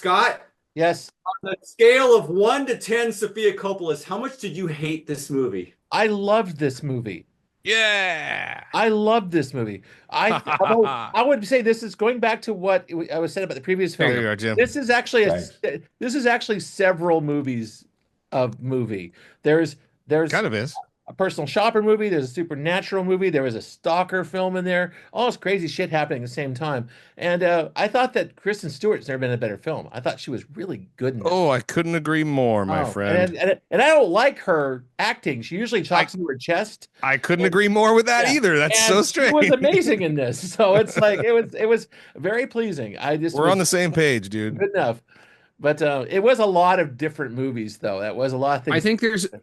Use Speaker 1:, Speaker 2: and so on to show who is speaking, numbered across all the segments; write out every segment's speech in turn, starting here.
Speaker 1: Scott,
Speaker 2: Yes,
Speaker 1: on a scale of 1 to 10 Sophia Coppola's, how much did you hate this movie?
Speaker 2: I loved this movie.
Speaker 3: Yeah.
Speaker 2: I loved this movie. Although I would say this is going back to what I was said about the previous
Speaker 3: There
Speaker 2: film.
Speaker 3: you are, Jim.
Speaker 2: This is actually
Speaker 4: Thanks.
Speaker 2: this is actually several movies of movie. There's
Speaker 3: Kind of is.
Speaker 2: a personal shopper movie. There's a supernatural movie. There was a stalker film in there. All this crazy shit happening at the same time. And I thought that Kristen Stewart's never been a better film. I thought she was really good in this.
Speaker 3: Oh, I couldn't agree more, my
Speaker 2: Oh,
Speaker 3: friend.
Speaker 2: and I don't like her acting. She usually talks into her chest.
Speaker 3: I couldn't
Speaker 2: And-
Speaker 3: agree more with that
Speaker 2: yeah,
Speaker 3: either. That's
Speaker 2: and
Speaker 3: so
Speaker 2: she was
Speaker 3: strange.
Speaker 2: amazing in this. So it's like it was very pleasing. I just
Speaker 3: We're
Speaker 2: was
Speaker 3: on the same page, dude.
Speaker 2: good enough. But it was a lot of different movies, though. That was a lot of things.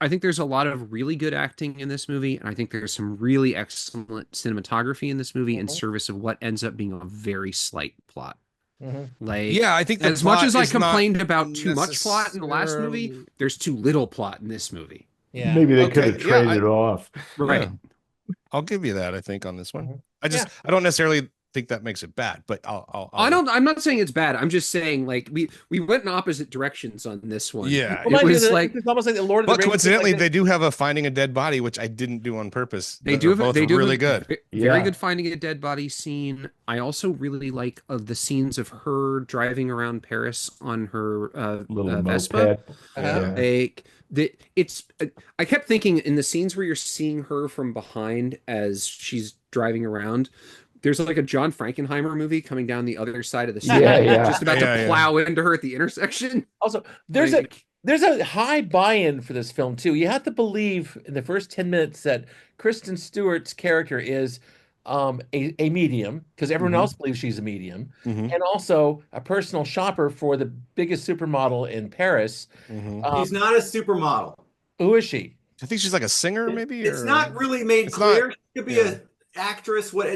Speaker 5: I think there's a lot of really good acting in this movie, and I think there's some really excellent cinematography in this movie in
Speaker 2: Mhm.
Speaker 5: service of what ends up being a very slight plot.
Speaker 2: Mhm.
Speaker 5: Like,
Speaker 3: Yeah, I think the
Speaker 5: as much
Speaker 3: plot
Speaker 5: as I
Speaker 3: is not
Speaker 5: complained about too much plot in the last movie,
Speaker 3: necessarily-
Speaker 5: there's too little plot in this movie.
Speaker 2: Yeah.
Speaker 4: Maybe they
Speaker 3: Okay,
Speaker 4: could have
Speaker 3: yeah,
Speaker 4: traded
Speaker 3: I-
Speaker 4: it off.
Speaker 5: Right.
Speaker 3: Yeah. I'll give you that, I think, on this one.
Speaker 2: Mhm.
Speaker 3: I don't necessarily think that makes it bad, but
Speaker 5: I'm not saying it's bad. I'm just saying like we went in opposite directions on this one.
Speaker 3: Yeah.
Speaker 2: Well,
Speaker 5: It
Speaker 2: mind you,
Speaker 5: was like
Speaker 2: it's almost like the Lord of the
Speaker 3: But
Speaker 2: Rings.
Speaker 3: coincidentally,
Speaker 2: like
Speaker 3: they do have a finding a dead body, which I didn't do on purpose.
Speaker 5: they
Speaker 3: that
Speaker 5: do
Speaker 3: are
Speaker 5: have
Speaker 3: both
Speaker 5: they do
Speaker 3: really
Speaker 5: have a
Speaker 3: good.
Speaker 5: very
Speaker 4: Yeah.
Speaker 5: good finding a dead body scene. I also really like the scenes of her driving around Paris on her
Speaker 4: Little
Speaker 5: Vespa.
Speaker 4: moped.
Speaker 2: Uh-huh.
Speaker 5: Like it's I kept thinking in the scenes where you're seeing her from behind as she's driving around, there's like a John Frankenheimer movie coming down the other side of the street,
Speaker 4: Yeah, yeah.
Speaker 5: just about
Speaker 3: Yeah,
Speaker 5: to
Speaker 3: yeah.
Speaker 5: plow into her at the intersection.
Speaker 2: Also, there's
Speaker 5: Like,
Speaker 2: there's a high buy-in for this film too. You have to believe in the first 10 minutes that Kristen Stewart's character is a medium because everyone
Speaker 3: Mhm.
Speaker 2: else believes she's a medium,
Speaker 3: Mhm,
Speaker 2: and also a personal shopper for the biggest supermodel in Paris.
Speaker 3: mhm.
Speaker 1: He's not a supermodel.
Speaker 2: Who is she?
Speaker 3: I think she's like a singer, maybe.
Speaker 1: It's
Speaker 3: or-
Speaker 1: not really made
Speaker 3: It's
Speaker 1: clear.
Speaker 3: not-
Speaker 1: She could be
Speaker 3: yeah.
Speaker 1: an actress.
Speaker 2: Well,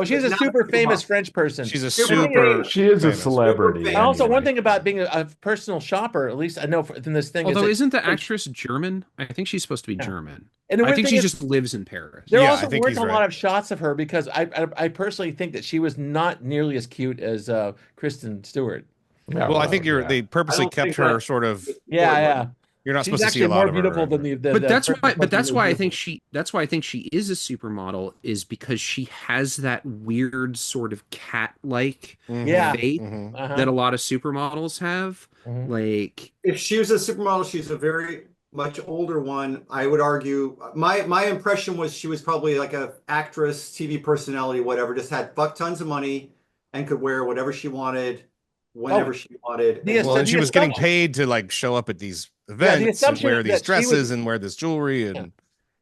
Speaker 2: she's a
Speaker 1: not
Speaker 2: super famous
Speaker 1: supermodel.
Speaker 2: French person.
Speaker 3: She's a
Speaker 1: Super
Speaker 3: super.
Speaker 4: She is a
Speaker 3: famous.
Speaker 4: celebrity.
Speaker 1: Super
Speaker 2: And also, one
Speaker 4: anyway.
Speaker 2: thing about being a personal shopper, at least I know from this thing,
Speaker 5: although
Speaker 2: is that,
Speaker 5: isn't the actress German? I think she's supposed to be
Speaker 2: Yeah.
Speaker 5: German.
Speaker 2: and the
Speaker 5: I
Speaker 2: weird
Speaker 5: think
Speaker 2: thing
Speaker 5: she
Speaker 2: is,
Speaker 5: just lives in Paris.
Speaker 2: there
Speaker 3: Yeah,
Speaker 2: also
Speaker 3: I think
Speaker 2: weren't
Speaker 3: he's
Speaker 2: a
Speaker 3: right.
Speaker 2: lot of shots of her because I personally think that she was not nearly as cute as Kristen Stewart.
Speaker 4: Yeah,
Speaker 3: Well, I think
Speaker 4: yeah.
Speaker 3: they purposely
Speaker 1: I don't
Speaker 3: kept
Speaker 1: think
Speaker 3: her
Speaker 1: that-
Speaker 3: sort of.
Speaker 2: Yeah, yeah.
Speaker 3: You're not
Speaker 2: She's
Speaker 3: supposed to see
Speaker 2: actually
Speaker 3: a lot
Speaker 2: more
Speaker 3: of her.
Speaker 2: beautiful than the
Speaker 5: But that's
Speaker 2: person
Speaker 5: why
Speaker 2: supposed to be
Speaker 5: I
Speaker 2: beautiful.
Speaker 5: think she is a supermodel is because she has that weird sort of cat-like
Speaker 3: Mhm,
Speaker 2: Yeah.
Speaker 5: fate
Speaker 3: mhm.
Speaker 2: Uh-huh.
Speaker 5: that a lot of supermodels have.
Speaker 2: Mhm.
Speaker 5: Like
Speaker 1: If she was a supermodel, she's a very much older one. I would argue. My impression was she was probably like a actress, TV personality, whatever. Just had fuck tons of money and could wear whatever she wanted, whenever she wanted.
Speaker 2: The
Speaker 1: And-
Speaker 3: Well, and
Speaker 2: the
Speaker 3: she was getting
Speaker 2: assumption-
Speaker 3: paid to like show up at these events and
Speaker 2: assumption
Speaker 3: wear
Speaker 2: is
Speaker 3: these
Speaker 2: that she was-
Speaker 3: dresses and wear this jewelry and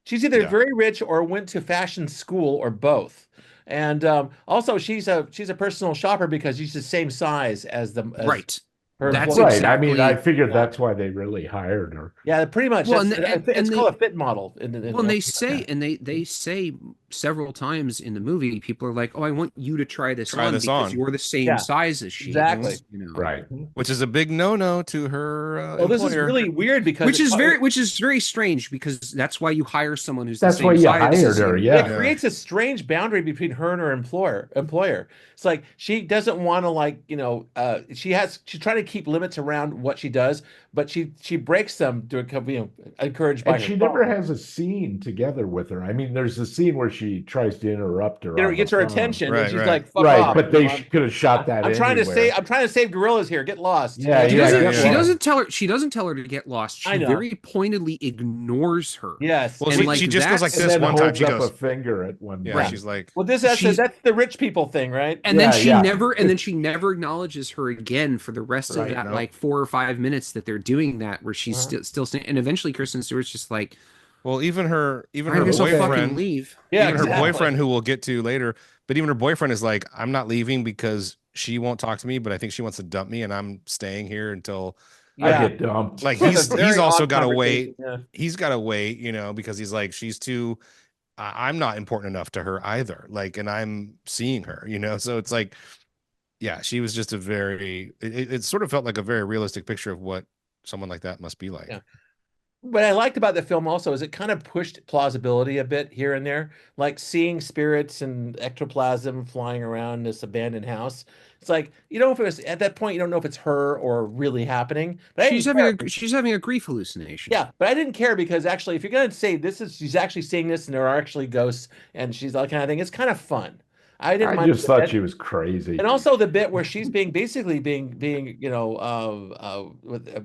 Speaker 2: She's either
Speaker 3: Yeah.
Speaker 2: very rich or went to fashion school or both. And also, she's a personal shopper because she's the same size as
Speaker 5: right.
Speaker 2: her
Speaker 5: That's
Speaker 2: employees.
Speaker 4: Right. I mean, I
Speaker 5: exactly-
Speaker 4: figured
Speaker 2: Yeah.
Speaker 4: that's why they really hired her.
Speaker 2: Yeah, pretty much.
Speaker 5: Well,
Speaker 2: That's-
Speaker 5: and-
Speaker 2: I think
Speaker 5: and
Speaker 2: it's
Speaker 5: they-
Speaker 2: called a fit model.
Speaker 5: Well, and they say they say several times in the movie, people are like, "Oh, I want you to try this
Speaker 3: Try
Speaker 5: on
Speaker 3: this
Speaker 5: because
Speaker 3: on.
Speaker 5: you're the same
Speaker 2: Yeah,
Speaker 5: size as she
Speaker 2: exactly.
Speaker 5: is." You know?
Speaker 4: Right.
Speaker 3: which is a big no-no to her
Speaker 2: Well, this is
Speaker 3: employer.
Speaker 2: really weird because
Speaker 5: Which is very strange because that's why you hire someone who's
Speaker 4: That's
Speaker 5: the
Speaker 4: why
Speaker 5: same
Speaker 4: you
Speaker 5: size
Speaker 4: hired
Speaker 5: as
Speaker 4: her.
Speaker 5: you.
Speaker 2: it
Speaker 4: Yeah.
Speaker 2: creates a strange boundary between her and her employer. It's like she doesn't want to she's trying to keep limits around what she does, but she breaks them to encouraged by
Speaker 4: And
Speaker 2: her
Speaker 4: she never
Speaker 2: phone.
Speaker 4: has a scene together with her. I mean, there's a scene where she tries to interrupt her.
Speaker 2: It
Speaker 4: on
Speaker 2: gets
Speaker 4: the
Speaker 2: her
Speaker 4: phone.
Speaker 2: attention,
Speaker 3: Right,
Speaker 2: and she's
Speaker 3: right.
Speaker 2: like, "Fuck
Speaker 4: Right,
Speaker 2: off."
Speaker 4: but they
Speaker 2: I'm,
Speaker 4: could have shot that.
Speaker 2: I'm trying to
Speaker 4: anywhere.
Speaker 2: save gorillas here. Get lost.
Speaker 4: Yeah,
Speaker 5: She
Speaker 4: yeah,
Speaker 5: doesn't.
Speaker 4: yeah.
Speaker 5: She
Speaker 4: Well-
Speaker 5: doesn't tell her to get lost. She
Speaker 2: I know.
Speaker 5: very pointedly ignores her.
Speaker 2: Yes.
Speaker 3: Well,
Speaker 5: And,
Speaker 3: she,
Speaker 5: like,
Speaker 3: she just goes like
Speaker 5: that's-
Speaker 4: And
Speaker 3: this
Speaker 4: then
Speaker 3: one time.
Speaker 4: holds
Speaker 3: She
Speaker 4: up
Speaker 3: goes,
Speaker 4: a finger at one.
Speaker 3: yeah,
Speaker 4: point.
Speaker 3: she's like,
Speaker 2: Well,
Speaker 5: She's-
Speaker 2: that's the rich people thing, right?
Speaker 5: And then
Speaker 4: Yeah, yeah.
Speaker 5: and then she never acknowledges her again for the rest of
Speaker 4: Right,
Speaker 5: that
Speaker 3: no.
Speaker 5: like 4 or 5 minutes that they're doing that, where she's
Speaker 2: Uh-huh.
Speaker 5: still standing. And eventually, Kristen Stewart's just like,
Speaker 3: well, even her
Speaker 5: I guess I'll fucking
Speaker 3: boyfriend,
Speaker 5: leave.
Speaker 2: Yeah,
Speaker 3: even her
Speaker 2: exactly.
Speaker 3: boyfriend, who we'll get to later, but even her boyfriend is like, I'm not leaving because she won't talk to me, but I think she wants to dump me, and I'm staying here until
Speaker 4: I
Speaker 2: Yeah.
Speaker 4: get dumped.
Speaker 3: like
Speaker 2: It's a very
Speaker 3: he's also
Speaker 2: odd
Speaker 3: got to
Speaker 2: conversation,
Speaker 3: wait.
Speaker 2: yeah.
Speaker 3: He's got to wait, because he's like, she's too. I'm not important enough to her either. Like, and I'm seeing her, So it's like, yeah, she was just a very. It sort of felt like a very realistic picture of what someone like that must be like.
Speaker 2: Yeah. what I liked about the film also is it kind of pushed plausibility a bit here and there, like seeing spirits and ectoplasm flying around this abandoned house. It's like you don't know if it was at that point you don't know if it's her or really happening. But I
Speaker 5: She's
Speaker 2: didn't
Speaker 5: having
Speaker 2: care.
Speaker 5: she's having a grief hallucination.
Speaker 2: Yeah, but I didn't care because actually, if you're gonna say this is she's actually seeing this and there are actually ghosts and she's that kind of thing, it's kind of fun. I didn't
Speaker 4: I
Speaker 2: mind
Speaker 4: just
Speaker 2: the
Speaker 4: thought
Speaker 2: bit.
Speaker 4: she was crazy.
Speaker 2: And also the bit where she's being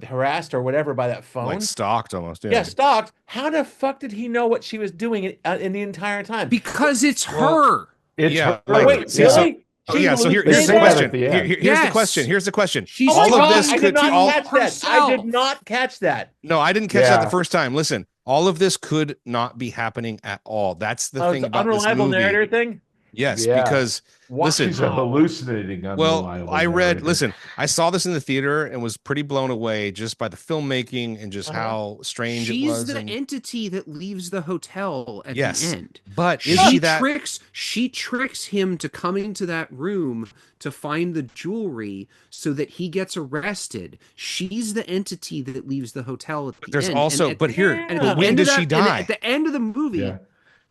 Speaker 2: harassed or whatever by that phone.
Speaker 3: Like stalked almost.
Speaker 2: Yeah, stalked. How the fuck did he know what she was doing in the entire time?
Speaker 5: Because it's
Speaker 3: Well,
Speaker 5: her.
Speaker 4: It's
Speaker 3: Yeah,
Speaker 4: her.
Speaker 3: like,
Speaker 2: Wait,
Speaker 3: see,
Speaker 2: really?
Speaker 3: Oh, yeah, so here's
Speaker 4: They
Speaker 3: the
Speaker 4: say that
Speaker 3: question.
Speaker 4: at the end.
Speaker 3: Here's the
Speaker 5: Yes.
Speaker 3: question. Here's the question.
Speaker 5: She's
Speaker 2: Oh my
Speaker 3: all of
Speaker 2: God,
Speaker 3: this
Speaker 2: I
Speaker 3: could
Speaker 2: did not
Speaker 3: all
Speaker 2: catch that. I
Speaker 5: herself.
Speaker 2: did not catch that.
Speaker 3: no, I didn't catch that the
Speaker 4: Yeah.
Speaker 3: first time. Listen, all of this could not be happening at all. That's the
Speaker 2: Oh,
Speaker 3: thing
Speaker 2: it's
Speaker 3: about this
Speaker 2: unreliable
Speaker 3: movie.
Speaker 2: narrator thing.
Speaker 3: Yes,
Speaker 4: Yeah.
Speaker 3: because
Speaker 2: Wow.
Speaker 3: listen,
Speaker 4: She's a hallucinating,
Speaker 3: well,
Speaker 4: unreliable
Speaker 3: I read.
Speaker 4: narrator.
Speaker 3: Listen, I saw this in the theater and was pretty blown away just by the filmmaking and just how strange it
Speaker 5: She's
Speaker 3: was.
Speaker 5: the
Speaker 3: and-
Speaker 5: entity that leaves the hotel at
Speaker 3: Yes.
Speaker 5: the end.
Speaker 3: But is she that?
Speaker 5: She tricks him to coming to that room to find the jewelry so that he gets arrested. She's the entity that leaves the hotel at the
Speaker 3: There's
Speaker 5: end.
Speaker 3: also,
Speaker 5: And at
Speaker 3: but
Speaker 5: the-
Speaker 3: here,
Speaker 5: and at
Speaker 3: but
Speaker 5: the
Speaker 3: when
Speaker 5: end of
Speaker 3: does she
Speaker 5: that- and
Speaker 3: die?
Speaker 5: At the end of the movie,
Speaker 4: Yeah.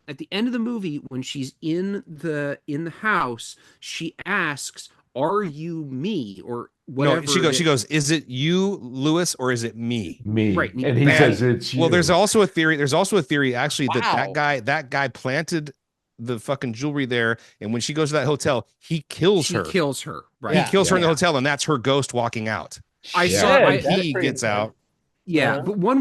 Speaker 5: at the end of the movie, when she's in the house, she asks, "Are you me?" or whatever.
Speaker 3: No, she goes, is it you, Lewis, or is it me?
Speaker 4: Me.
Speaker 5: Right.
Speaker 4: And he
Speaker 3: And-
Speaker 4: says it's you.
Speaker 3: Well, there's also a theory actually that
Speaker 2: Wow.
Speaker 3: that guy planted the fucking jewelry there, and when she goes to that hotel, he kills her.
Speaker 5: She kills her. Right.
Speaker 2: Yeah.
Speaker 3: He kills her in the
Speaker 5: Yeah.
Speaker 3: hotel, and that's her ghost walking out.
Speaker 5: I
Speaker 2: Shit,
Speaker 5: saw- I-
Speaker 2: that's
Speaker 3: he
Speaker 2: pretty
Speaker 3: gets
Speaker 2: insane.
Speaker 3: out.
Speaker 5: Yeah,
Speaker 2: Uh-huh.
Speaker 5: but one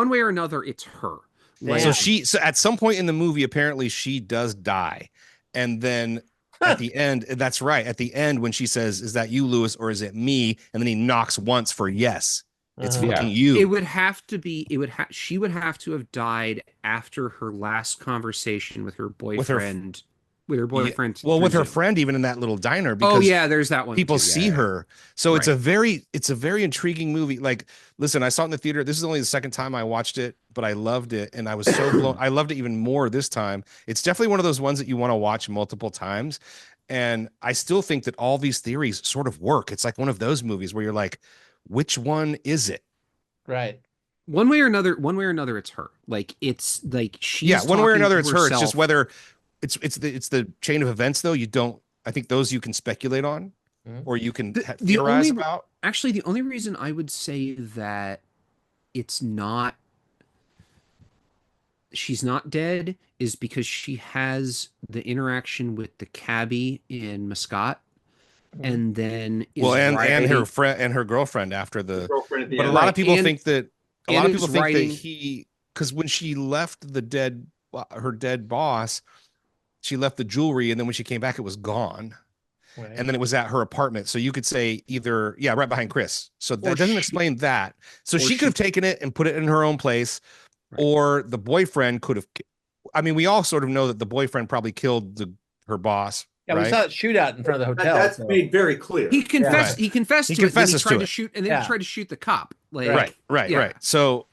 Speaker 5: way or another, it's her. Like,
Speaker 3: So
Speaker 2: Damn.
Speaker 3: so at some point in the movie, apparently she does die, and then at the end, that's right. At the end, when she says, "Is that you, Lewis, or is it me?" and then he knocks once for yes, it's
Speaker 2: Uh-huh.
Speaker 3: fucking
Speaker 4: Yeah.
Speaker 3: you.
Speaker 5: it would have to be. She would have to have died after her last conversation with her boyfriend. With her boyfriend.
Speaker 3: Well, with her
Speaker 5: through Zoom.
Speaker 3: friend, even in that little diner, because
Speaker 5: Oh yeah, there's that one.
Speaker 3: people
Speaker 5: too. Yeah,
Speaker 3: see
Speaker 5: yeah.
Speaker 3: her. So it's
Speaker 5: Right.
Speaker 3: a very intriguing movie. Like, listen, I saw it in the theater. This is only the second time I watched it, but I loved it, and I was so blown. I loved it even more this time. It's definitely one of those ones that you want to watch multiple times. And I still think that all these theories sort of work. It's like one of those movies where you're like, which one is it?
Speaker 2: Right.
Speaker 5: One way or another, it's her. Like it's like she's
Speaker 3: Yeah, one way or
Speaker 5: talking
Speaker 3: another,
Speaker 5: to
Speaker 3: it's her. It's just
Speaker 5: herself.
Speaker 3: whether it's the chain of events though. You don't. I think those you can speculate on,
Speaker 2: Mhm.
Speaker 3: or you can
Speaker 5: The
Speaker 3: theorize
Speaker 5: only-
Speaker 3: about.
Speaker 5: Actually, the only reason I would say that it's not she's not dead is because she has the interaction with the cabbie in Muscat, and then is
Speaker 3: Well, and
Speaker 5: riding-
Speaker 3: her friend and her girlfriend after the.
Speaker 1: Girlfriend at the
Speaker 3: But a
Speaker 1: end.
Speaker 3: lot of people
Speaker 5: And-
Speaker 3: think that a
Speaker 5: and
Speaker 3: lot of
Speaker 5: is
Speaker 3: people think
Speaker 5: writing-
Speaker 3: that he, because when she left her dead boss, she left the jewelry, and then when she came back, it was gone,
Speaker 2: Right.
Speaker 3: and then it was at her apartment. So you could say either, yeah, right behind Chris. So
Speaker 5: Or
Speaker 3: that doesn't
Speaker 5: she-
Speaker 3: explain that. So
Speaker 5: or
Speaker 3: she could have taken it and put it in her own place,
Speaker 5: Right.
Speaker 3: or the boyfriend could have. I mean, we all sort of know that the boyfriend probably killed her boss.
Speaker 2: Yeah, we
Speaker 3: right?
Speaker 2: saw that shootout in front of the hotel.
Speaker 1: That's
Speaker 2: so-
Speaker 1: made very clear.
Speaker 5: He confessed.
Speaker 3: Right.
Speaker 5: He confessed
Speaker 3: He
Speaker 5: to it. Then he
Speaker 3: confesses
Speaker 5: tried
Speaker 3: to
Speaker 5: to
Speaker 3: it.
Speaker 5: shoot, and then
Speaker 2: Yeah.
Speaker 5: he tried to shoot the cop. Like,
Speaker 3: right
Speaker 5: yeah.
Speaker 3: so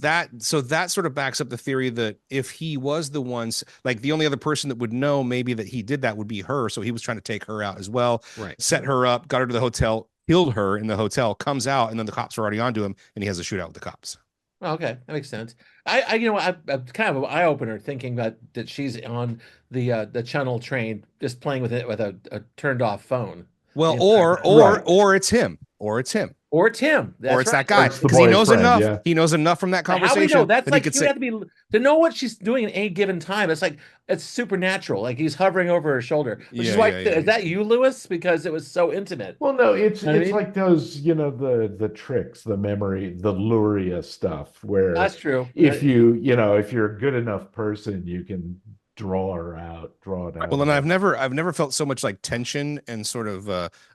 Speaker 3: that sort of backs up the theory that if he was the ones, like the only other person that would know maybe that he did that would be her, so he was trying to take her out as well,
Speaker 5: Right.
Speaker 3: set her up, got her to the hotel, killed her in the hotel, comes out, and then the cops are already onto him, and he has a shootout with the cops.
Speaker 2: Oh, okay, that makes sense. I you know, I'm kind of an eye opener thinking that she's on the channel train, just playing with it with a turned off phone,
Speaker 3: Well,
Speaker 2: Yeah.
Speaker 3: or it's him, or it's him,
Speaker 2: or it's him,
Speaker 3: or it's
Speaker 2: right.
Speaker 3: that guy,
Speaker 4: It's the
Speaker 3: because he knows
Speaker 4: boyfriend,
Speaker 3: enough.
Speaker 4: yeah.
Speaker 3: He knows enough from that
Speaker 2: But how we
Speaker 3: conversation
Speaker 2: know? That's
Speaker 3: that
Speaker 2: like
Speaker 3: he could
Speaker 2: you
Speaker 3: say.
Speaker 2: have to be to know what she's doing at any given time. It's like it's supernatural. Like he's hovering over her shoulder, which is
Speaker 3: Yeah,
Speaker 2: why
Speaker 3: yeah, yeah,
Speaker 2: is that you, Lewis? Because it was so intimate.
Speaker 4: Well, no, it's
Speaker 2: know what I mean?
Speaker 4: like those, the tricks, the memory, the Luria stuff, where
Speaker 2: That's true.
Speaker 4: if if you're a good enough person, you can draw it out.
Speaker 3: Well, and I've never felt so much like tension and sort of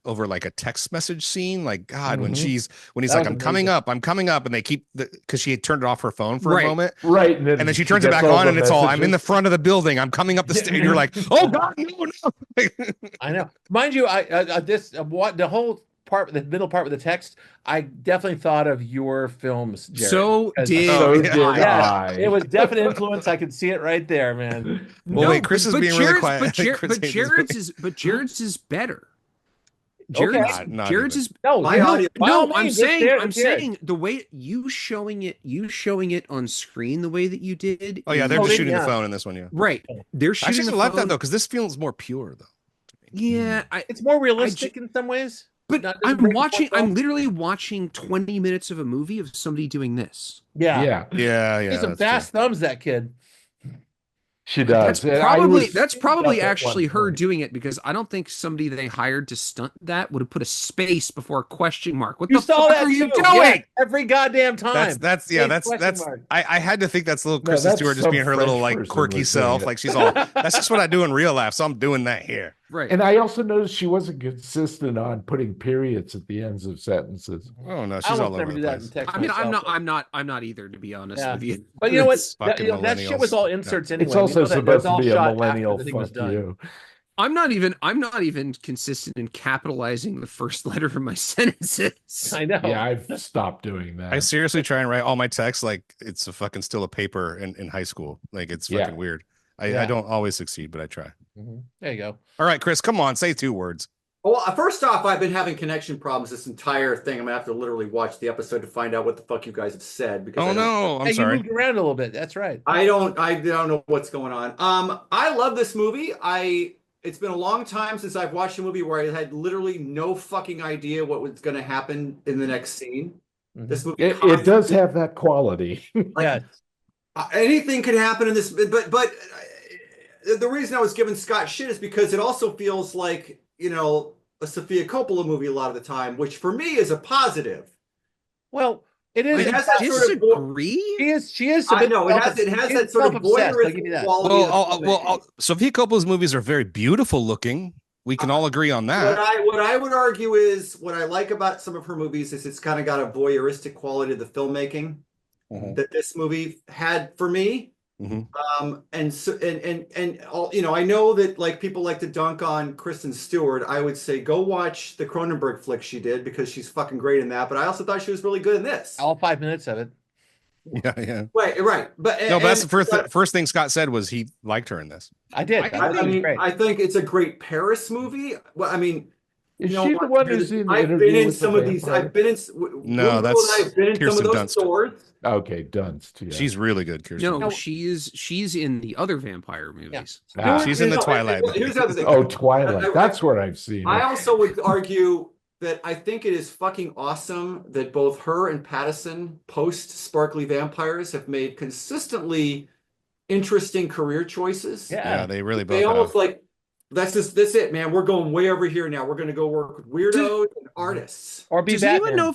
Speaker 3: over like a text message scene. Like God, when
Speaker 2: Mhm.
Speaker 3: he's
Speaker 2: That
Speaker 3: like,
Speaker 2: was
Speaker 3: I'm coming up, and they keep because she had turned it off her phone for
Speaker 5: Right.
Speaker 3: a moment,
Speaker 4: Right,
Speaker 3: and then she turns it
Speaker 4: gets
Speaker 3: back
Speaker 4: all
Speaker 3: on,
Speaker 4: the
Speaker 3: and it's all, I'm in the
Speaker 4: messages.
Speaker 3: front of the building, I'm coming up the stairs. You're like, oh God, no.
Speaker 2: I know. Mind you, what the whole part, the middle part with the text, I definitely thought of your films, Jared.
Speaker 5: So
Speaker 2: Because-
Speaker 5: did
Speaker 3: Oh,
Speaker 4: So
Speaker 3: yeah.
Speaker 4: did
Speaker 2: Yes,
Speaker 4: I.
Speaker 2: it was definite influence. I could see it right there, man.
Speaker 3: Well, wait, Chris is being really
Speaker 5: Jared's-
Speaker 3: quiet. I
Speaker 5: But,
Speaker 3: think
Speaker 5: Jared,
Speaker 3: Chris
Speaker 5: but
Speaker 3: hates
Speaker 5: Jared's is better. Jared's
Speaker 3: Not
Speaker 5: Jared's
Speaker 3: even.
Speaker 5: is
Speaker 2: No,
Speaker 1: My
Speaker 2: no,
Speaker 1: audio-
Speaker 2: by all
Speaker 5: no. I'm
Speaker 2: means, let's
Speaker 5: saying
Speaker 2: hear it,
Speaker 5: I'm
Speaker 2: let's hear it.
Speaker 5: saying the way you showing it on screen the way that you did.
Speaker 3: Oh yeah,
Speaker 5: is-
Speaker 3: they're just shooting
Speaker 2: yeah.
Speaker 3: the phone in this one. Yeah,
Speaker 5: right. They're
Speaker 3: I
Speaker 5: shooting
Speaker 3: actually
Speaker 5: the
Speaker 3: like that
Speaker 5: phone.
Speaker 3: though because this feels more pure though.
Speaker 5: Yeah,
Speaker 2: It's more realistic in some ways.
Speaker 5: but
Speaker 2: Not-
Speaker 5: I'm
Speaker 2: doesn't break the
Speaker 5: watching.
Speaker 2: fourth wall.
Speaker 5: I'm literally watching 20 minutes of a movie of somebody doing this.
Speaker 2: Yeah.
Speaker 4: Yeah,
Speaker 3: Yeah,
Speaker 2: He has some
Speaker 3: that's true.
Speaker 2: fast thumbs, that kid.
Speaker 4: she does.
Speaker 5: That's
Speaker 4: And I
Speaker 5: probably
Speaker 4: was
Speaker 5: that's
Speaker 4: up
Speaker 5: probably
Speaker 4: at one
Speaker 5: actually her
Speaker 4: point.
Speaker 5: doing it because I don't think somebody they hired to stunt that would have put a space before a question mark. What
Speaker 2: You
Speaker 5: the
Speaker 2: saw
Speaker 5: fuck
Speaker 2: that
Speaker 5: are you
Speaker 2: too.
Speaker 5: doing?
Speaker 2: Yeah, every goddamn time.
Speaker 3: That's
Speaker 2: Big
Speaker 3: that's
Speaker 2: question mark.
Speaker 3: I had to think that's little
Speaker 4: No,
Speaker 3: Kristen
Speaker 4: that's
Speaker 3: Stewart just
Speaker 4: some
Speaker 3: being her little
Speaker 4: French
Speaker 3: like
Speaker 4: person
Speaker 3: quirky
Speaker 4: was doing
Speaker 3: self.
Speaker 4: it.
Speaker 3: Like she's all that's just what I do in real life, so I'm doing that here.
Speaker 5: Right.
Speaker 4: And I also noticed she wasn't consistent on putting periods at the ends of sentences.
Speaker 3: Oh no,
Speaker 2: I
Speaker 3: she's all
Speaker 2: almost
Speaker 3: over
Speaker 2: never
Speaker 3: the
Speaker 2: do that
Speaker 3: place.
Speaker 2: in text.
Speaker 5: I mean,
Speaker 2: myself, but-
Speaker 5: I'm not either, to be honest
Speaker 2: Yeah.
Speaker 5: with you.
Speaker 2: But you know what?
Speaker 5: It's-
Speaker 3: Fucking
Speaker 2: That shit was
Speaker 3: millennials.
Speaker 2: all inserts anyway.
Speaker 4: It's
Speaker 2: We
Speaker 4: also
Speaker 2: know that
Speaker 4: supposed
Speaker 2: was all
Speaker 4: to be a
Speaker 2: shot after
Speaker 4: millennial
Speaker 2: the thing was
Speaker 4: fuck
Speaker 2: done.
Speaker 4: you.
Speaker 5: I'm not even consistent in capitalizing the first letter of my sentences.
Speaker 2: I know.
Speaker 4: Yeah, I've stopped doing that.
Speaker 3: I seriously try and write all my texts like it's a fucking still a paper in high school. Like it's
Speaker 4: Yeah.
Speaker 3: fucking weird.
Speaker 2: Yeah.
Speaker 3: I don't always succeed, but I try.
Speaker 2: There you go.
Speaker 3: All right, Chris, come on, say 2 words.
Speaker 1: Well, first off, I've been having connection problems this entire thing. I'm gonna have to literally watch the episode to find out what the fuck you guys have said. Because
Speaker 3: Oh no, I'm
Speaker 2: Hey,
Speaker 3: sorry.
Speaker 2: you moved around a little bit. That's right.
Speaker 1: I don't know what's going on. I love this movie. It's been a long time since I've watched a movie where I had literally no fucking idea what was going to happen in the next scene.
Speaker 2: Mhm.
Speaker 1: This movie,
Speaker 4: It does have that quality.
Speaker 2: Yeah.
Speaker 1: anything could happen in this, but the reason I was giving Scott shit is because it also feels like, you know, a Sofia Coppola movie a lot of the time, which for me is a positive.
Speaker 2: Well, it is.
Speaker 1: It has that sort of
Speaker 5: Disagree?
Speaker 2: She is.
Speaker 1: I know it has that sort of voyeuristic quality.
Speaker 3: Well, Sofia Coppola's movies are very beautiful looking. We can all agree on that.
Speaker 1: What I would argue is what I like about some of her movies is it's kind of got a voyeuristic quality to the filmmaking that this movie had for me. And so and all, you know, I know that like people like to dunk on Kristen Stewart. I would say go watch the Cronenberg flick she did because she's fucking great in that. But I also thought she was really good in this.
Speaker 2: All 5 minutes of it.
Speaker 3: Yeah.
Speaker 1: Right. But
Speaker 3: No, but that's the first thing Scott said was he liked her in this.
Speaker 2: I did.
Speaker 1: I think it's a great Paris movie. Well, I mean,
Speaker 4: Is
Speaker 1: you know
Speaker 4: she
Speaker 1: what?
Speaker 4: the one who's in the
Speaker 1: I've been
Speaker 4: interview
Speaker 1: in
Speaker 4: with the
Speaker 1: some of these.
Speaker 4: vampire?
Speaker 1: I've been in.
Speaker 3: No, that's
Speaker 1: I've been in some
Speaker 3: Kirsten
Speaker 1: of those
Speaker 3: Dunst.
Speaker 1: stores.
Speaker 4: Okay, Dunst. Yeah.
Speaker 3: She's really good, Kirsten.
Speaker 5: No, she's in the other vampire movies.
Speaker 4: Ah.
Speaker 3: She's in the Twilight.
Speaker 1: Well, here's the other thing.
Speaker 4: Oh, Twilight. That's where I've seen
Speaker 1: I
Speaker 4: it.
Speaker 1: also would argue that I think it is fucking awesome that both her and Pattison, post Sparkly Vampires, have made consistently interesting career choices.
Speaker 3: Yeah, they really both
Speaker 1: They almost
Speaker 3: have.
Speaker 1: like that's it, man. We're going way over here now. We're going to go work with weirdos and artists.
Speaker 2: Or be
Speaker 5: Does
Speaker 2: Batman.
Speaker 5: anyone know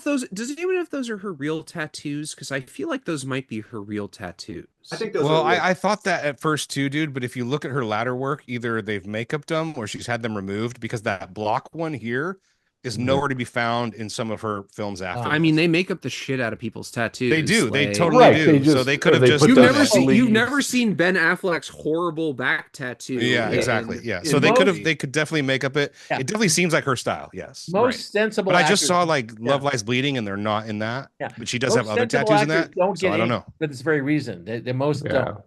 Speaker 5: if those are her real tattoos? Because I feel like those might be her real tattoos.
Speaker 1: I think those.
Speaker 3: Well,
Speaker 1: are real.
Speaker 3: I thought that at first too, dude. But if you look at her latter work, either they've makeup them or she's had them removed because that block one here is nowhere to be found in some of her films after.
Speaker 5: I mean, they make up the shit out of people's tattoos.
Speaker 3: They do. They
Speaker 5: like-
Speaker 3: totally
Speaker 4: Right,
Speaker 3: do.
Speaker 4: they just-
Speaker 3: so they could have
Speaker 4: they
Speaker 3: just.
Speaker 4: put
Speaker 5: You've
Speaker 4: those
Speaker 3: done
Speaker 5: never
Speaker 3: that.
Speaker 5: seen
Speaker 4: sleeves.
Speaker 5: you've never seen Ben Affleck's horrible back tattoo.
Speaker 3: Yeah,
Speaker 5: in-
Speaker 3: exactly. Yeah.
Speaker 5: in
Speaker 3: So they
Speaker 5: the
Speaker 3: could have.
Speaker 5: movie.
Speaker 3: They could definitely make up it.
Speaker 2: Yeah.
Speaker 3: It definitely seems like her style. Yes.
Speaker 2: Most
Speaker 3: Right.
Speaker 2: sensible.
Speaker 3: But I just
Speaker 2: actors-
Speaker 3: saw like
Speaker 2: Yeah.
Speaker 3: Love Lies Bleeding, and they're not in that.
Speaker 2: Yeah.
Speaker 3: But she does
Speaker 2: most
Speaker 3: have other
Speaker 2: sensible
Speaker 3: tattoos in
Speaker 2: actors
Speaker 3: that.
Speaker 2: Don't
Speaker 3: So
Speaker 2: get
Speaker 3: I don't
Speaker 2: in
Speaker 3: know.
Speaker 2: for this very reason. They most
Speaker 4: Yeah.
Speaker 2: don't.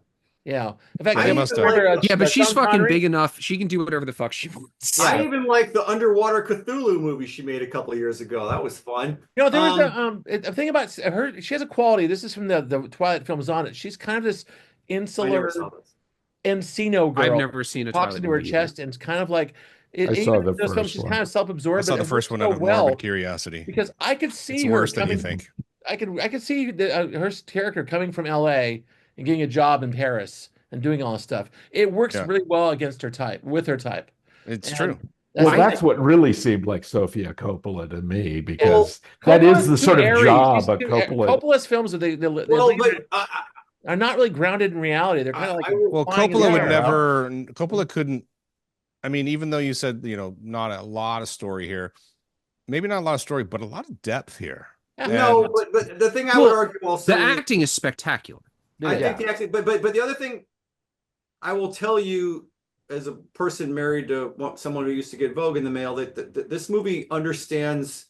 Speaker 2: Yeah. In fact,
Speaker 3: They
Speaker 2: I
Speaker 3: must
Speaker 2: even
Speaker 3: have.
Speaker 2: remember,
Speaker 5: Yeah, but she's
Speaker 2: Sean
Speaker 5: fucking
Speaker 2: Connery-
Speaker 5: big enough. She can do whatever the fuck she wants.
Speaker 2: Yeah.
Speaker 1: I even like the Underwater Cthulhu movie she made a couple of years ago. That was fun.
Speaker 2: You know, there was a thing about her. She has a quality. This is from the Twilight films on it. She's kind of this
Speaker 1: I never
Speaker 2: insular
Speaker 1: saw this.
Speaker 2: Encino girl.
Speaker 5: I've never seen a
Speaker 2: talks
Speaker 5: Twilight
Speaker 2: into her
Speaker 5: movie
Speaker 2: chest and it's kind of like.
Speaker 4: I saw the
Speaker 2: those films,
Speaker 4: first
Speaker 2: she's
Speaker 4: one.
Speaker 2: kind of self-absorbed.
Speaker 3: I saw
Speaker 2: but
Speaker 3: the
Speaker 2: it
Speaker 3: first
Speaker 2: works
Speaker 3: one out
Speaker 2: so
Speaker 3: of
Speaker 2: well
Speaker 3: morbid curiosity.
Speaker 2: because I could see
Speaker 3: It's
Speaker 2: her
Speaker 3: worse than you
Speaker 2: coming.
Speaker 3: think.
Speaker 2: I could see her character coming from L.A. and getting a job in Paris and doing all this stuff. It works
Speaker 3: Yeah.
Speaker 2: really well against her type, with her type.
Speaker 3: It's
Speaker 2: And
Speaker 3: true.
Speaker 4: Well,
Speaker 2: I
Speaker 4: that's
Speaker 2: think-
Speaker 4: what really seemed like Sofia Coppola to me,
Speaker 2: Well,
Speaker 4: because that is
Speaker 2: Coppola's
Speaker 4: the
Speaker 2: too
Speaker 4: sort of
Speaker 2: airy.
Speaker 4: job
Speaker 2: She's
Speaker 4: a
Speaker 2: too-
Speaker 4: Coppola.
Speaker 2: Coppola's films
Speaker 1: Well, but
Speaker 2: are not really grounded in reality. They're kind of like
Speaker 3: Well,
Speaker 2: flying in
Speaker 3: Coppola
Speaker 2: the
Speaker 3: would
Speaker 2: air.
Speaker 3: never. Coppola couldn't. I mean, even though you said not a lot of story here, maybe not a lot of story, but a lot of depth here.
Speaker 2: Yeah.
Speaker 1: no,
Speaker 3: And-
Speaker 1: but the thing I
Speaker 5: Well,
Speaker 1: would argue also
Speaker 5: The
Speaker 1: is-
Speaker 5: acting is spectacular.
Speaker 1: I
Speaker 2: Yeah.
Speaker 1: think the acting, but the other thing I will tell you as a person married to someone who used to get Vogue in the mail that this movie understands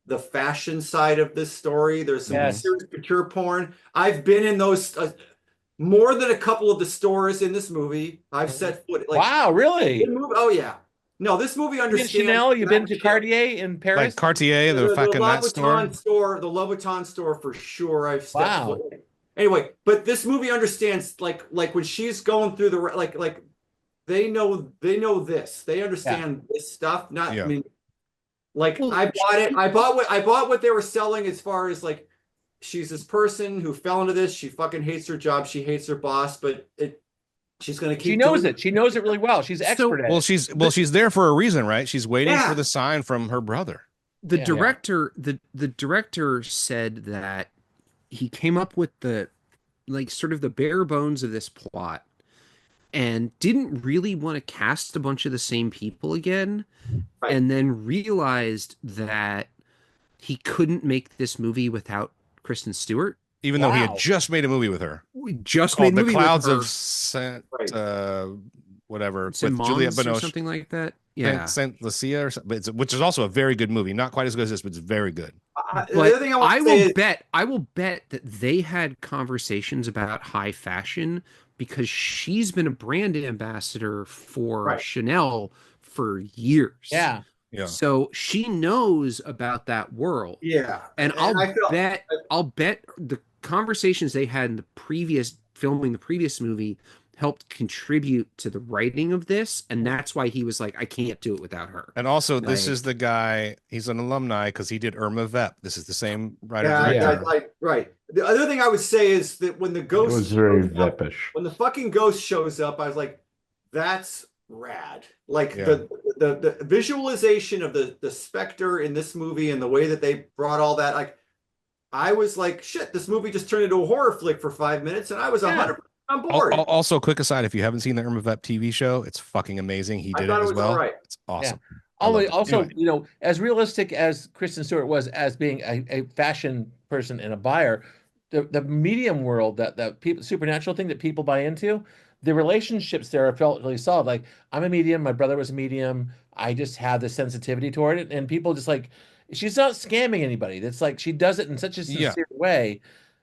Speaker 1: the fashion side of this story. There's some
Speaker 2: Yes.
Speaker 1: serious couture porn. I've been in those more than a couple of the stores in this movie. I've set foot like
Speaker 2: Wow, really?
Speaker 1: oh yeah. No, this movie
Speaker 2: You been
Speaker 1: understands.
Speaker 2: Chanel? You been
Speaker 1: that
Speaker 2: to
Speaker 1: shit.
Speaker 2: Cartier in Paris?
Speaker 3: Like Cartier, the fucking that store.
Speaker 1: The Louboutin store for sure. I've stepped
Speaker 2: Wow.
Speaker 1: foot. Anyway, but this movie understands like when she's going through the like they know this. They understand this stuff. Not
Speaker 3: Yeah.
Speaker 1: I mean, like
Speaker 5: Well,
Speaker 1: I bought it. I bought what they were selling as far as like she's this person who fell into this. She fucking hates her job. She hates her boss, but she's gonna keep.
Speaker 2: She knows
Speaker 1: doing
Speaker 2: it. She knows it really well. She's expert at it.
Speaker 3: She's there for a reason, right? She's waiting
Speaker 1: Yeah.
Speaker 3: for the sign from her brother.
Speaker 5: The
Speaker 2: Yeah.
Speaker 5: director, the director said that he came up with the like sort of the bare bones of this plot and didn't really want to cast a bunch of the same people again,
Speaker 1: Right.
Speaker 5: and then realized that he couldn't make this movie without Kristen Stewart.
Speaker 3: Even though he
Speaker 2: Wow.
Speaker 3: had just made a movie with her
Speaker 5: We just
Speaker 3: called
Speaker 5: made a
Speaker 3: The
Speaker 5: movie
Speaker 3: Clouds
Speaker 5: with her.
Speaker 3: of Saint,
Speaker 1: Right.
Speaker 3: whatever,
Speaker 5: Saint
Speaker 3: with Juliette
Speaker 5: Mons or
Speaker 3: Binoche.
Speaker 5: something like that. Yeah,
Speaker 3: Saint Lucia or something, which is also a very good movie. Not quite as good as this, but it's very good.
Speaker 1: The
Speaker 5: but
Speaker 1: other thing I want to say is,
Speaker 5: I will bet that they had conversations about high fashion because she's been a brand ambassador for
Speaker 1: Right.
Speaker 5: Chanel for years.
Speaker 2: Yeah.
Speaker 3: Yeah.
Speaker 5: So she knows about that world.
Speaker 1: yeah,
Speaker 5: And
Speaker 1: I feel-
Speaker 5: I'll bet the conversations they had in the previous filming the previous movie helped contribute to the writing of this, and that's why he was like, I can't do it without her.
Speaker 3: And also, this
Speaker 5: Like-
Speaker 3: is the guy. He's an alumni because he did Irma Vep. This is the same writer.
Speaker 1: Yeah,
Speaker 3: director.
Speaker 1: right. The other thing I would say is that when the
Speaker 4: It
Speaker 1: ghost
Speaker 4: was very
Speaker 1: shows up-
Speaker 4: Vepish.
Speaker 1: when the fucking ghost shows up, I was like, that's rad. Like
Speaker 3: Yeah.
Speaker 1: the visualization of the specter in this movie and the way that they brought all that, like I was like, shit, this movie just turned into a horror flick for 5 minutes, and I was 100% on board.
Speaker 3: Also, quick aside: if you haven't seen the Irma Vep TV show, it's fucking amazing. He
Speaker 1: I
Speaker 3: did it
Speaker 1: thought it
Speaker 3: as
Speaker 1: was
Speaker 3: well.
Speaker 1: all right.
Speaker 3: It's awesome.
Speaker 2: Also,
Speaker 3: Anyway.
Speaker 2: you know, as realistic as Kristen Stewart was as being a fashion person and a buyer, the medium world, that people supernatural thing that people buy into, the relationships there felt really solid. Like, I'm a medium, my brother was a medium. I just have this sensitivity toward it, and people just like, she's not scamming anybody. It's like she does it in such a sincere way.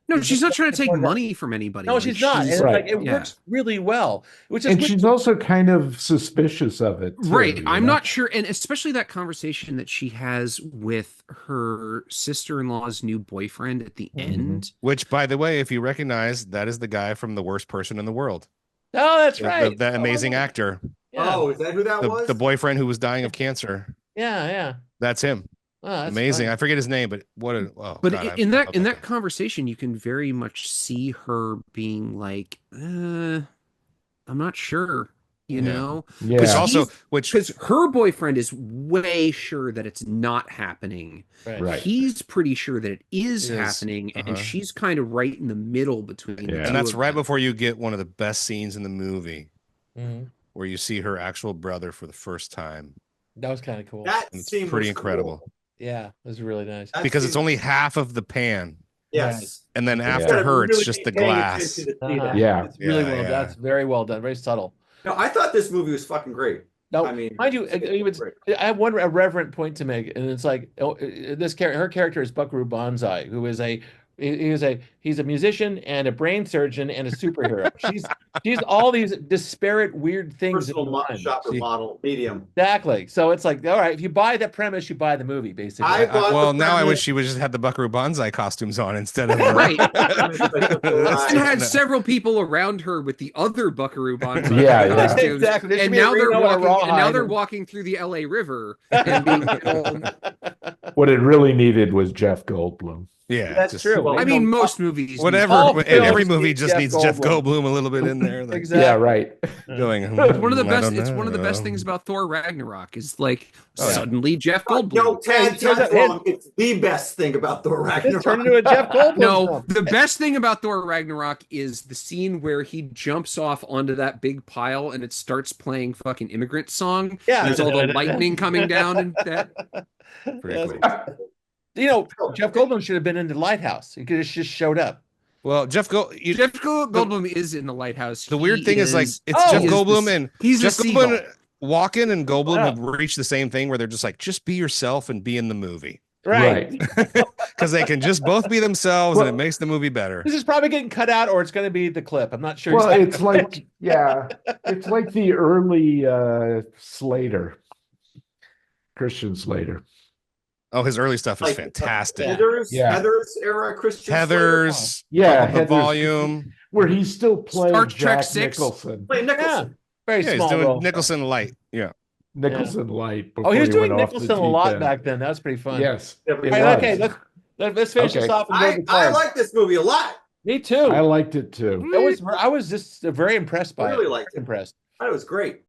Speaker 5: No,
Speaker 2: It's
Speaker 5: she's
Speaker 2: just
Speaker 5: not trying to take
Speaker 2: like-
Speaker 5: money from anybody.
Speaker 2: No,
Speaker 5: Like,
Speaker 2: she's not. And it's
Speaker 4: Right.
Speaker 2: like it
Speaker 5: yeah.
Speaker 2: works really well, which is
Speaker 4: And
Speaker 2: what-
Speaker 4: she's also kind of suspicious of it, too,
Speaker 5: Right.
Speaker 4: you
Speaker 5: I'm
Speaker 4: know?
Speaker 5: not sure. And especially that conversation that she has with her sister-in-law's new boyfriend at the end.
Speaker 3: Which, by the way, if you recognize, that is the guy from The Worst Person in the World.
Speaker 2: Oh, that's right.
Speaker 3: That amazing actor.
Speaker 2: Yeah.
Speaker 1: Oh, is that who that was?
Speaker 3: The boyfriend who was dying of cancer.
Speaker 2: Yeah.
Speaker 3: That's him.
Speaker 2: Oh, that's
Speaker 3: Amazing.
Speaker 2: funny.
Speaker 3: I forget his name, but what a oh,
Speaker 5: But
Speaker 3: God,
Speaker 5: in
Speaker 3: I
Speaker 5: that
Speaker 3: love
Speaker 5: in
Speaker 3: guy.
Speaker 5: that conversation, you can very much see her being like, I'm not sure, you
Speaker 3: Yeah.
Speaker 5: know?
Speaker 4: Yeah.
Speaker 3: Which also, which
Speaker 5: Because her boyfriend is way sure that it's not happening.
Speaker 4: Right.
Speaker 5: He's pretty sure that it is
Speaker 3: It is.
Speaker 5: happening, and
Speaker 3: Uh-huh.
Speaker 5: she's kind of right in the middle between the
Speaker 4: Yeah.
Speaker 5: two
Speaker 3: and that's
Speaker 5: of
Speaker 3: right
Speaker 5: them.
Speaker 3: before you get one of the best scenes in the movie,
Speaker 2: Mhm.
Speaker 3: where you see her actual brother for the first time.
Speaker 2: That was kind of cool.
Speaker 1: That
Speaker 3: And it's
Speaker 1: scene
Speaker 3: pretty
Speaker 1: was
Speaker 3: incredible
Speaker 1: cool.
Speaker 2: Yeah, it was really nice.
Speaker 1: That
Speaker 3: because
Speaker 1: scene-
Speaker 3: it's only half of the pan,
Speaker 1: yes.
Speaker 3: and then
Speaker 2: Yeah.
Speaker 3: after
Speaker 1: Gotta
Speaker 3: her, it's
Speaker 1: really
Speaker 3: just
Speaker 1: be
Speaker 3: the
Speaker 1: paying
Speaker 3: glass.
Speaker 1: attention to see
Speaker 2: Uh-huh.
Speaker 1: that.
Speaker 4: Yeah.
Speaker 2: It's really
Speaker 3: Yeah,
Speaker 2: well.
Speaker 3: yeah.
Speaker 2: That's very well done. Very subtle.
Speaker 1: No, I thought this movie was fucking great.
Speaker 2: Now,
Speaker 1: I mean,
Speaker 2: mind you, I have one irreverent point to make, and it's like, her character is Buckaroo Banzai, who is he's a musician and a brain surgeon and a superhero. she's all these disparate weird things.
Speaker 1: personal
Speaker 2: in one.
Speaker 1: shopper
Speaker 3: See-
Speaker 1: model, medium.
Speaker 2: Exactly. So it's like, all right, if you buy the premise, you buy the movie, basically.
Speaker 1: I bought
Speaker 3: Well,
Speaker 1: the
Speaker 3: now I
Speaker 1: premise-
Speaker 3: wish she would just had the Buckaroo Banzai costumes on instead of
Speaker 5: Right.
Speaker 1: Right.
Speaker 5: And had several people around her with the other Buckaroo Banzai
Speaker 4: Yeah, yeah.
Speaker 5: costumes.
Speaker 2: Exactly. There should
Speaker 5: And
Speaker 2: be a
Speaker 5: now they're
Speaker 2: Reno and a
Speaker 5: walking. And now
Speaker 2: Rawhide
Speaker 5: they're
Speaker 2: and-
Speaker 5: walking through the LA River and being filmed.
Speaker 4: What it really needed was Jeff Goldblum.
Speaker 3: yeah,
Speaker 2: That's
Speaker 3: just-
Speaker 2: true.
Speaker 1: Well,
Speaker 5: I mean, most movies.
Speaker 3: Whatever.
Speaker 2: All
Speaker 3: Every
Speaker 2: films
Speaker 3: movie
Speaker 2: need
Speaker 3: just
Speaker 2: Jeff
Speaker 3: needs Jeff
Speaker 2: Goldblum.
Speaker 3: Goldblum a little bit in there. Like,
Speaker 2: Exactly.
Speaker 4: Yeah, right.
Speaker 3: going.
Speaker 5: It's one of the
Speaker 3: "I
Speaker 5: best.
Speaker 3: don't
Speaker 5: It's one of the best
Speaker 3: know."
Speaker 5: things about Thor Ragnarok is like
Speaker 3: Oh, yeah.
Speaker 5: suddenly Jeff
Speaker 1: No,
Speaker 5: Goldblum.
Speaker 1: Tad's
Speaker 2: His-
Speaker 1: wrong. It's the best thing about Thor
Speaker 2: Just
Speaker 1: Ragnarok.
Speaker 2: turned into a Jeff Goldblum.
Speaker 5: No,
Speaker 2: film.
Speaker 5: the best thing about Thor Ragnarok is the scene where he jumps off onto that big pile and it starts playing fucking immigrant song.
Speaker 2: Yeah.
Speaker 5: There's all the lightning coming down and that.
Speaker 3: Pretty
Speaker 2: Yes.
Speaker 3: cool.
Speaker 2: You know, Jeff Goldblum should have been in the Lighthouse. He could have just showed up.
Speaker 3: Well, Jeff
Speaker 5: Goldblum is in the lighthouse.
Speaker 3: The weird
Speaker 5: He
Speaker 3: thing is like it's
Speaker 2: Oh,
Speaker 3: Jeff
Speaker 5: he is
Speaker 3: Goldblum
Speaker 5: the-
Speaker 3: and
Speaker 5: he's
Speaker 3: Jeff
Speaker 5: a seagull.
Speaker 3: Goldblum, Walken and Goldblum
Speaker 2: Yeah.
Speaker 3: have reached the same thing where they're just like, just be yourself and be in the movie
Speaker 2: Right.
Speaker 3: because they can just both be themselves and it
Speaker 4: Well-
Speaker 3: makes the movie better.
Speaker 2: This is probably getting cut out, or it's going to be the clip. I'm not sure.
Speaker 4: Well,
Speaker 2: exactly.
Speaker 4: it's like, yeah, it's like the early Slater. Christian Slater.
Speaker 3: Oh, his early stuff is
Speaker 1: Like,
Speaker 3: fantastic.
Speaker 1: Heather's
Speaker 4: Yeah.
Speaker 1: Heather's era Christian Slater?
Speaker 3: Heather's,
Speaker 4: Yeah,
Speaker 3: the
Speaker 4: Heather's-
Speaker 3: volume.
Speaker 4: where he's still playing
Speaker 5: Star Trek
Speaker 4: Jack
Speaker 5: 6?
Speaker 4: Nicholson.
Speaker 1: Playing Nicholson.
Speaker 2: Very
Speaker 3: Yeah, he's
Speaker 2: small
Speaker 3: doing
Speaker 2: role.
Speaker 3: Nicholson light. Yeah.
Speaker 4: Nicholson light.
Speaker 2: Oh, he was
Speaker 4: before
Speaker 2: doing
Speaker 4: went off the
Speaker 2: Nicholson a
Speaker 4: deep
Speaker 2: lot
Speaker 4: end.
Speaker 2: back then. That was pretty fun.
Speaker 4: Yes,
Speaker 1: Yeah,
Speaker 4: it
Speaker 1: but-
Speaker 2: All right,
Speaker 4: was.
Speaker 2: okay, let's finish this
Speaker 4: Okay.
Speaker 2: off and go to the
Speaker 1: I
Speaker 2: card.
Speaker 1: like this movie a lot.
Speaker 2: Me too.
Speaker 4: I liked it too.
Speaker 2: I was just very impressed by
Speaker 1: Really
Speaker 2: it.
Speaker 1: liked it.
Speaker 2: Impressed.
Speaker 1: I thought it was great.